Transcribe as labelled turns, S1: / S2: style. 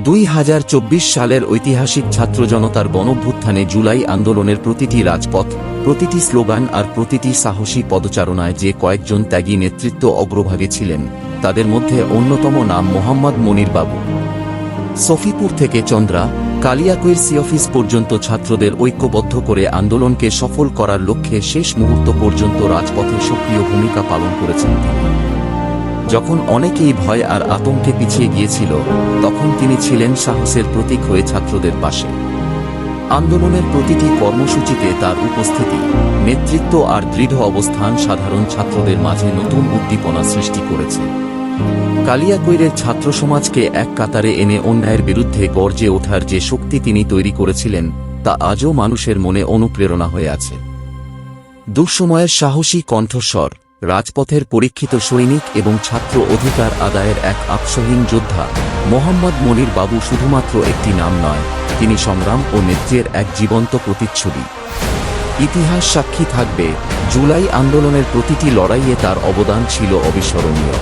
S1: 2024 সালের ঐতিহাসিক ছাত্র জনতার গণঅভ্যুত্থানে জুলাই আন্দোলনের প্রতিটি রাজপথ, প্রতিটি স্লোগান আর প্রতিটি সাহসী পদচারণায় যে কয়েকজন ত্যাগী নেতৃত্ব অগ্রভাগে ছিলেন, তাদের মধ্যে অন্যতম নাম মোহাম্মদ মনির বাবু। সফিপুর থেকে চন্দ্রা, কালিয়াকৈর সি অফিস পর্যন্ত ছাত্রদের ঐক্যবদ্ধ করে আন্দোলনকে সফল করার লক্ষ্যে শেষ মুহূর্ত পর্যন্ত রাজপথে সক্রিয় ভূমিকা পালন করেছেন তিনি। যখন অনেকেই ভয় আর আতঙ্কে পিছিয়ে গিয়েছিল, তখন তিনি ছিলেন সাহসের প্রতীক হয়ে ছাত্রদের পাশে। আন্দোলনের প্রতিটি কর্মসূচিতে তার উপস্থিতি, নেতৃত্ব আর দৃঢ় অবস্থান সাধারণ ছাত্রদের মাঝে নতুন উদ্দীপনা সৃষ্টি করেছে। কালিয়াকৈরের ছাত্র সমাজকে এক কাতারে এনে অন্যায়ের বিরুদ্ধে গর্জে ওঠার যে শক্তি তিনি তৈরি করেছিলেন, তা আজও মানুষের মনে অনুপ্রেরণা হয়ে আছে। দুঃসময়ের সাহসী কণ্ঠস্বর, রাজপথের পরীক্ষিত সৈনিক এবং ছাত্র অধিকার আদায়ের এক আপসহীন যোদ্ধা, মোহাম্মদ মনির বাবু শুধুমাত্র একটি নাম নয়, তিনি সংগ্রাম ও নেতৃত্বের এক জীবন্ত প্রতিচ্ছবি। ইতিহাস সাক্ষী থাকবে, জুলাই আন্দোলনের প্রতিটি লড়াইয়ে তার অবদান ছিল অবিস্মরণীয়।